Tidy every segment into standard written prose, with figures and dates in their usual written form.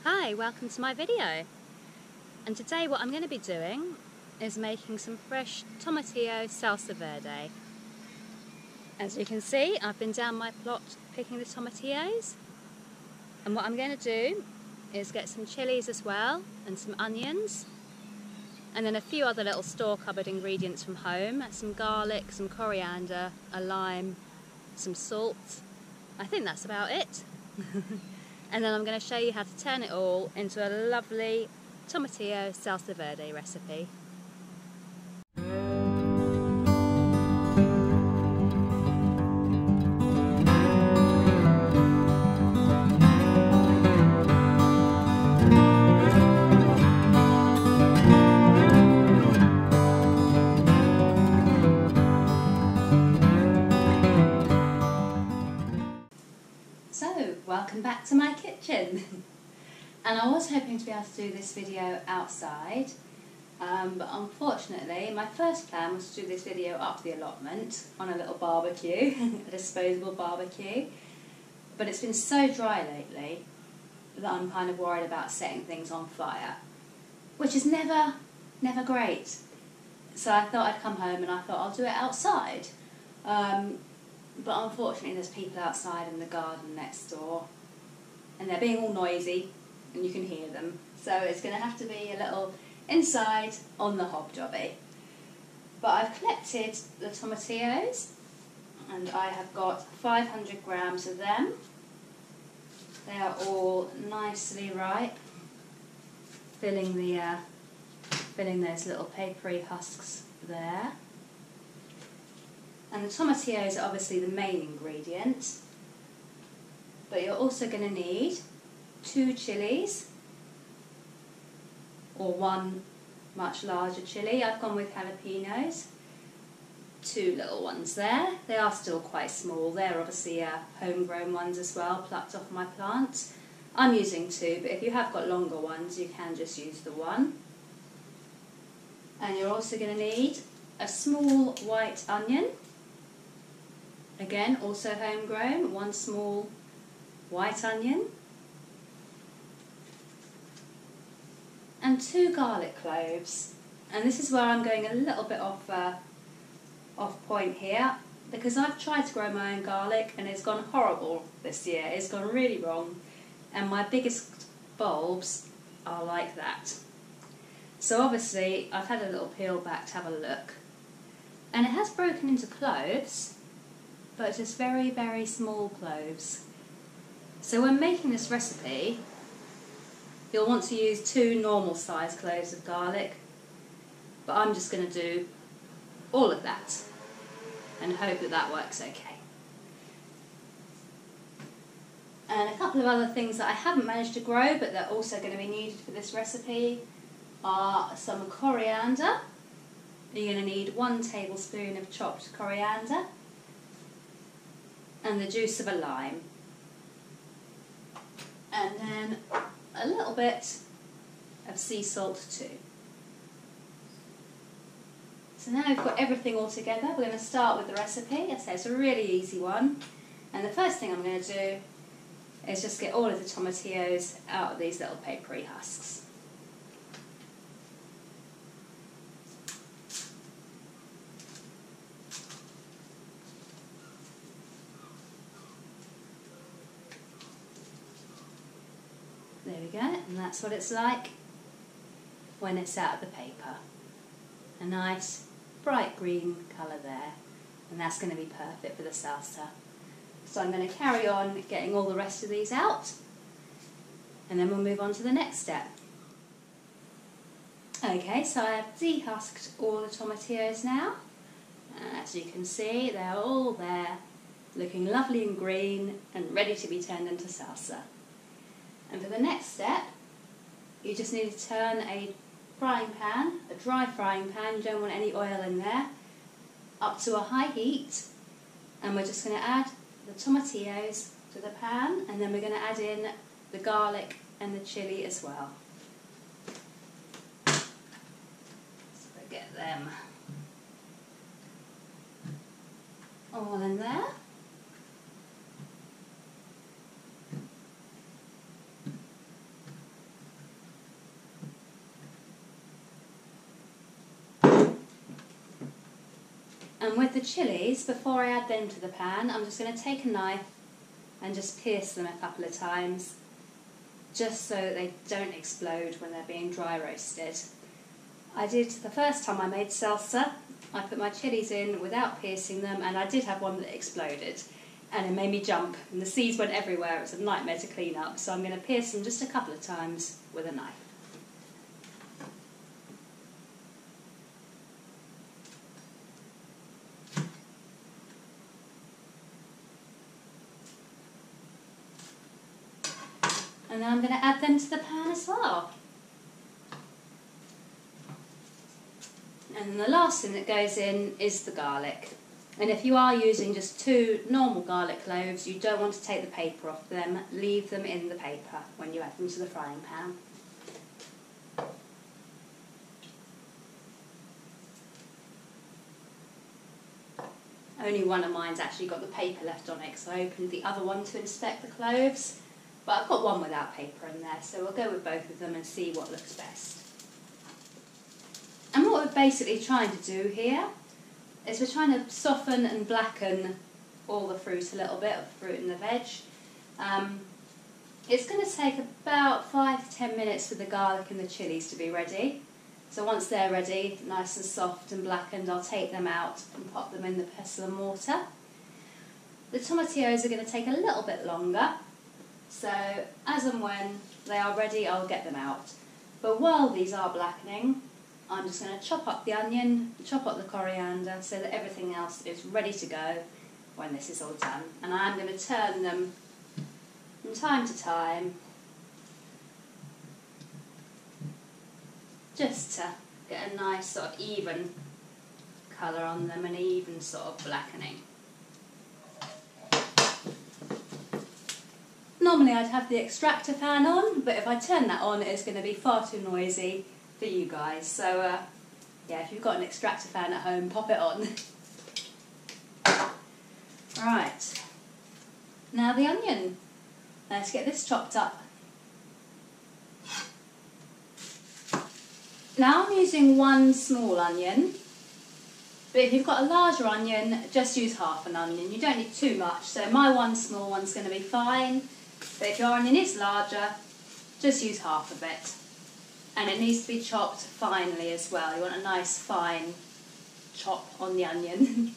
Hi, welcome to my video. And today what I'm going to be doing is making some fresh tomatillo salsa verde. As you can see, I've been down my plot picking the tomatillos, and what I'm going to do is get some chillies as well and some onions, and then a few other little store cupboard ingredients from home, some garlic, some coriander, a lime, some salt. I think that's about it. And then I'm going to show you how to turn it all into a lovely tomatillo salsa verde recipe. So, welcome back to my kitchen. And I was hoping to be able to do this video outside, but unfortunately my first plan was to do this video up the allotment on a little barbecue, a disposable barbecue, but it's been so dry lately that I'm kind of worried about setting things on fire, which is never great. So I thought I'd come home and I thought I'll do it outside. But unfortunately there's people outside in the garden next door and they're being all noisy and you can hear them. So it's going to have to be a little inside on the hobjobby. But I've collected the tomatillos and I have got 500 grams of them. They are all nicely ripe, filling those little papery husks there. And the tomatillos are obviously the main ingredient, but you're also going to need 2 chillies, or 1 much larger chilli. I've gone with jalapenos, 2 little ones there. They are still quite small. They're obviously homegrown ones as well, plucked off my plant. I'm using 2, but if you have got longer ones, you can just use the 1. And you're also going to need a small white onion. Again, also homegrown, 1 small white onion. And 2 garlic cloves. And this is where I'm going a little bit off point here, because I've tried to grow my own garlic and it's gone horrible this year. It's gone really wrong, and my biggest bulbs are like that. So obviously I've had a little peel back to have a look, and it has broken into cloves, but just very small cloves. So when making this recipe, you'll want to use 2 normal size cloves of garlic, but I'm just going to do all of that and hope that that works okay. And a couple of other things that I haven't managed to grow but that are also going to be needed for this recipe are some coriander. You're going to need 1 tablespoon of chopped coriander and the juice of a lime, and then a little bit of sea salt too. So now we've got everything all together, we're going to start with the recipe. I say it's a really easy one, and the first thing I'm going to do is just get all of the tomatillos out of these little papery husks. There we go, and that's what it's like when it's out of the paper. A nice bright green colour there, and that's going to be perfect for the salsa. So I'm going to carry on getting all the rest of these out, and then we'll move on to the next step. Okay, so I have dehusked all the tomatillos now. As you can see, they're all there, looking lovely and green and ready to be turned into salsa. And for the next step, you just need to turn a frying pan, a dry frying pan, you don't want any oil in there, up to a high heat, and we're just going to add the tomatillos to the pan, and then we're going to add in the garlic and the chilli as well. So we'll get them all in there. And with the chillies, before I add them to the pan, I'm just going to take a knife and just pierce them a couple of times, just so that they don't explode when they're being dry roasted. I did the first time I made salsa, I put my chillies in without piercing them, and I did have one that exploded and it made me jump and the seeds went everywhere. It was a nightmare to clean up, so I'm going to pierce them just a couple of times with a knife. And then I'm going to add them to the pan as well. And then the last thing that goes in is the garlic. And if you are using just 2 normal garlic cloves, you don't want to take the paper off them. Leave them in the paper when you add them to the frying pan. Only one of mine's actually got the paper left on it, because I opened the other one to inspect the cloves. But I've got one without paper in there, so we'll go with both of them and see what looks best. And what we're basically trying to do here is we're trying to soften and blacken all the fruit a little bit, of the fruit and the veg. It's going to take about 5 to 10 minutes for the garlic and the chillies to be ready. So once they're ready, nice and soft and blackened, I'll take them out and pop them in the pestle and mortar. The tomatillos are going to take a little bit longer, so as and when they are ready, I'll get them out. But while these are blackening, I'm just going to chop up the onion, chop up the coriander, so that everything else is ready to go when this is all done. And I'm going to turn them from time to time, just to get a nice sort of even colour on them and even sort of blackening. Normally I'd have the extractor fan on, but if I turn that on, it's going to be far too noisy for you guys. So yeah, if you've got an extractor fan at home, pop it on. Right, now the onion. Let's get this chopped up. Now I'm using 1 small onion, but if you've got a larger onion, just use half an onion. You don't need too much, so my 1 small one's going to be fine. But if your onion is larger, just use half of it. And it needs to be chopped finely as well. You want a nice fine chop on the onion.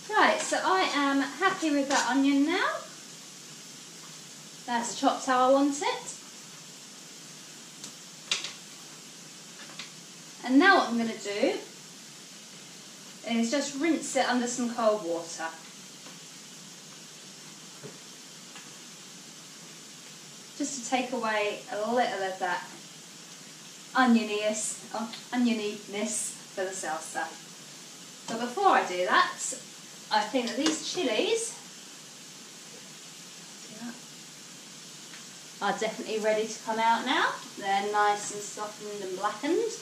Right, so I am happy with that onion now. That's chopped how I want it. And now what I'm going to do is just rinse it under some cold water. Just to take away a little of that onioniness for the salsa. But before I do that, I think that these chillies are definitely ready to come out now. They're nice and softened and blackened.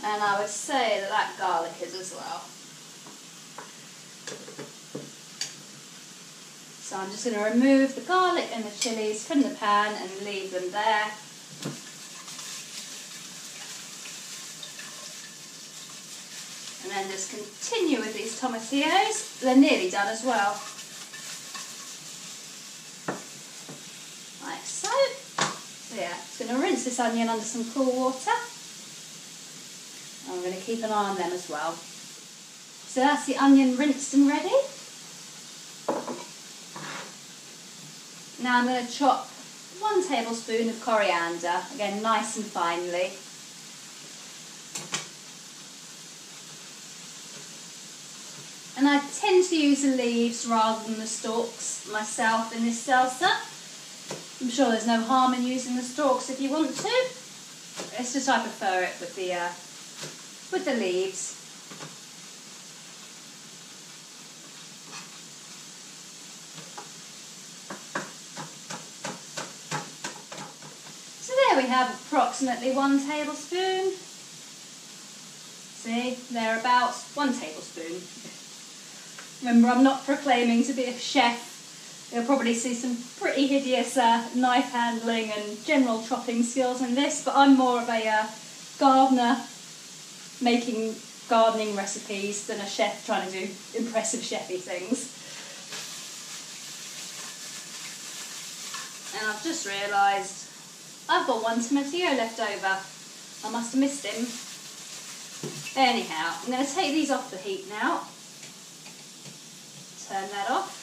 And I would say that that garlic is as well. So I'm just going to remove the garlic and the chillies from the pan and leave them there. And then just continue with these tomatillos. They're nearly done as well. Like so. So yeah, just going to rinse this onion under some cool water. And I'm going to keep an eye on them as well. So that's the onion rinsed and ready. Now I'm going to chop 1 tablespoon of coriander, again nice and finely. And I tend to use the leaves rather than the stalks myself in this salsa. I'm sure there's no harm in using the stalks if you want to. It's just I prefer it with the leaves. So there we have approximately 1 tablespoon. See, thereabouts 1 tablespoon. Remember, I'm not proclaiming to be a chef. You'll probably see some pretty hideous knife handling and general chopping skills in this, but I'm more of a gardener making gardening recipes than a chef trying to do impressive chefy things. And I've just realised I've got one tomatillo left over. I must have missed him. Anyhow, I'm going to take these off the heat now. Turn that off.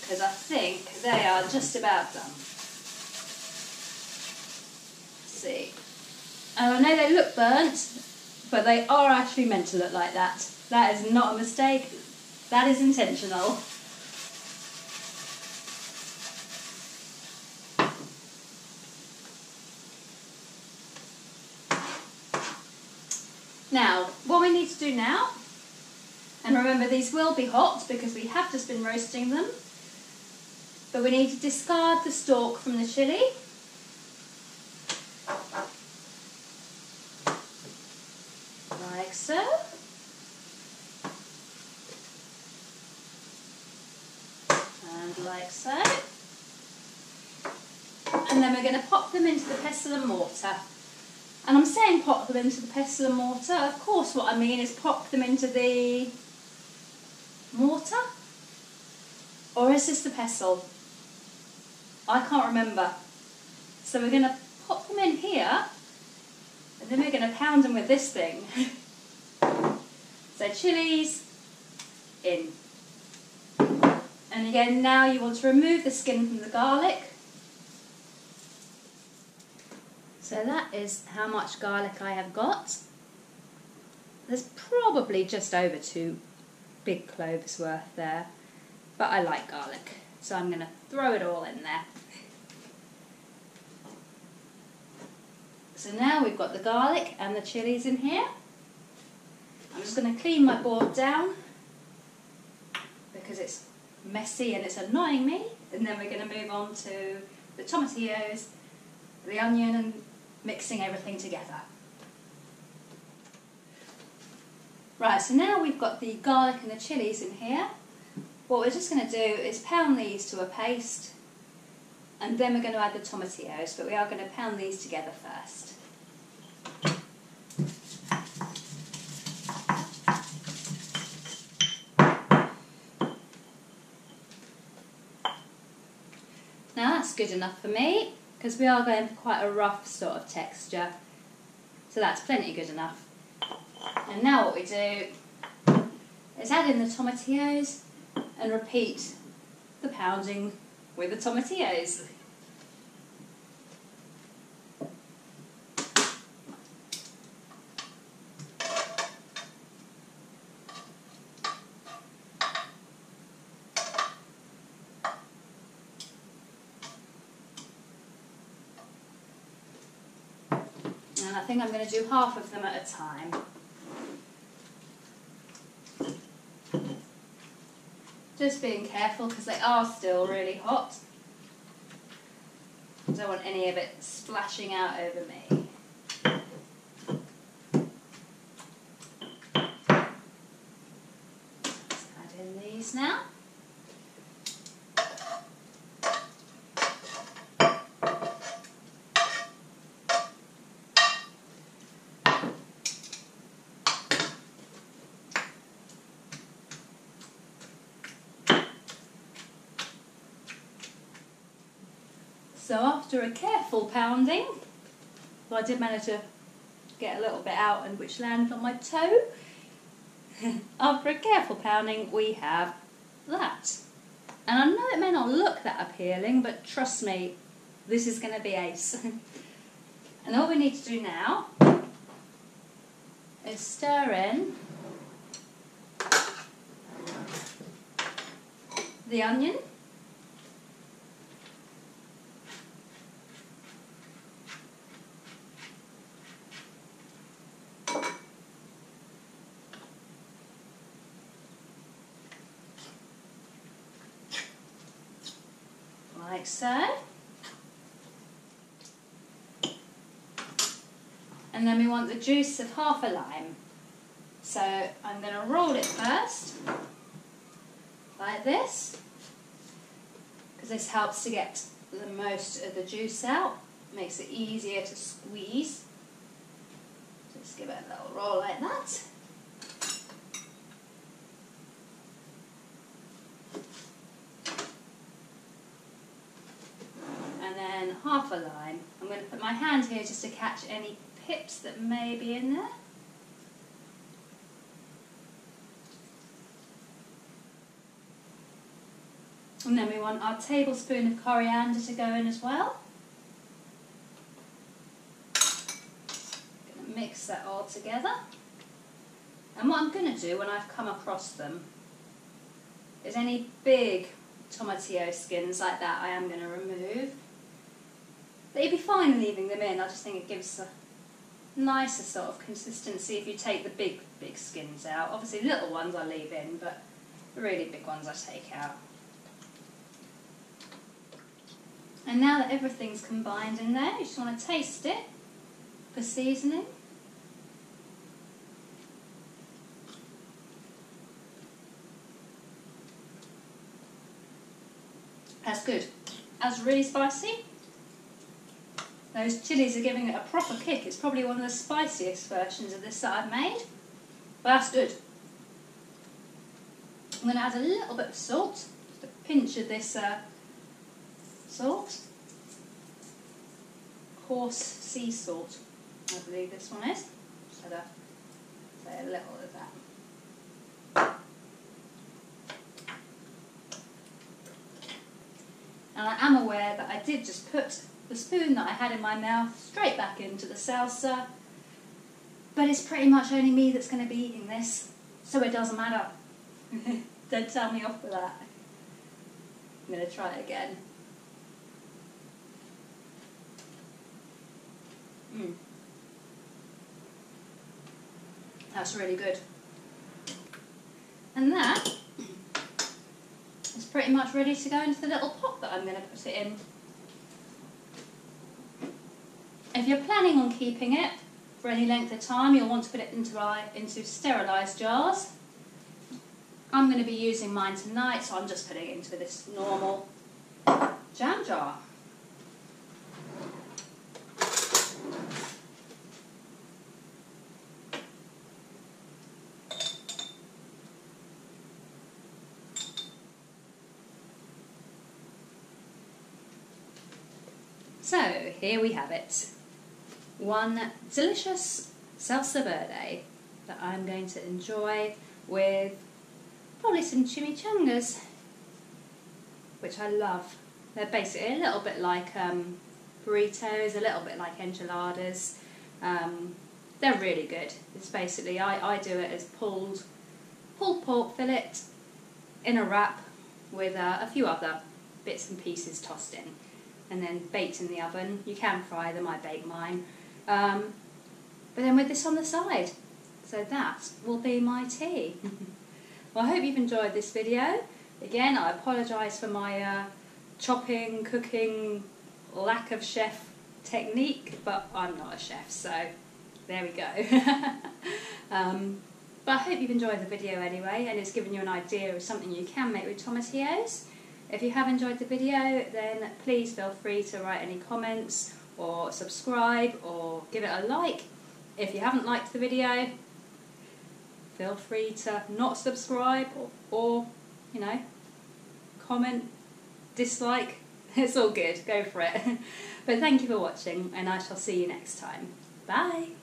Because I think they are just about done. Let's see. And I know they look burnt, but they are actually meant to look like that. That is not a mistake. That is intentional. Now, what we need to do now, and remember these will be hot because we have just been roasting them, but we need to discard the stalk from the chilli. Like so. And like so. And then we're going to pop them into the pestle and mortar. And I'm saying pop them into the pestle and mortar. Of course what I mean is pop them into the mortar. Or is this the pestle? I can't remember. So we're going to pop them in here. And then we're going to pound them with this thing. So chillies in. And again, now you want to remove the skin from the garlic. So that is how much garlic I have got. There's probably just over 2 big cloves worth there, but I like garlic, so I'm going to throw it all in there. So now we've got the garlic and the chillies in here. I'm just going to clean my board down because it's messy and it's annoying me, and then we're going to move on to the tomatillos, the onion, and mixing everything together. Right, so now we've got the garlic and the chillies in here. What we're just going to do is pound these to a paste, and then we're going to add the tomatillos, but we are going to pound these together first. Now that's good enough for me, because we are going for quite a rough sort of texture. So that's plenty good enough. And now what we do is add in the tomatillos and repeat the pounding with the tomatillos. And I think I'm going to do half of them at a time. Just being careful because they are still really hot. I don't want any of it splashing out over me. Let's add in these now. So after a careful pounding, well, I did manage to get a little bit out and which landed on my toe. After a careful pounding, we have that. And I know it may not look that appealing, but trust me, this is going to be ace. And all we need to do now is stir in the onion. Like so. And then we want the juice of half a lime. So I'm going to roll it first, like this, because this helps to get the most of the juice out, makes it easier to squeeze. Just give it a little roll like that. And then half a lime. I'm going to put my hand here just to catch any pips that may be in there. And then we want our tablespoon of coriander to go in as well. Going to mix that all together. And what I'm going to do when I've come across them is any big tomatillo skins like that I am going to remove. But you'd be fine leaving them in. I just think it gives a nicer sort of consistency if you take the big skins out. Obviously little ones I leave in, but the really big ones I take out. And now that everything's combined in there, you just want to taste it for seasoning. That's good. That's really spicy. Those chilies are giving it a proper kick. It's probably one of the spiciest versions of this that I've made. But that's good. I'm going to add a little bit of salt, just a pinch of this salt. Coarse sea salt, I believe this one is. Just add a little of that. And I am aware that I did just put the spoon that I had in my mouth straight back into the salsa, but it's pretty much only me that's going to be eating this, so it doesn't matter. Don't tell me off for that. I'm going to try it again. That's really good. And that is pretty much ready to go into the little pot that I'm going to put it in. If you're planning on keeping it for any length of time, you'll want to put it into sterilised jars. I'm going to be using mine tonight, so I'm just putting it into this normal jam jar. So here we have it, one delicious salsa verde that I'm going to enjoy with probably some chimichangas, which I love. They're basically a little bit like burritos, a little bit like enchiladas. They're really good. It's basically, I do it as pulled pork fillet in a wrap with a few other bits and pieces tossed in, and then baked in the oven. You can fry them, I bake mine. But then with this on the side. So that will be my tea. Well, I hope you've enjoyed this video. Again, I apologise for my chopping, cooking, lack of chef technique, but I'm not a chef, so there we go. But I hope you've enjoyed the video anyway, and it's given you an idea of something you can make with tomatillos. If you have enjoyed the video, then please feel free to write any comments or subscribe or give it a like. If you haven't liked the video, feel free to not subscribe or you know, comment, dislike. It's all good, go for it. But thank you for watching, and I shall see you next time. Bye!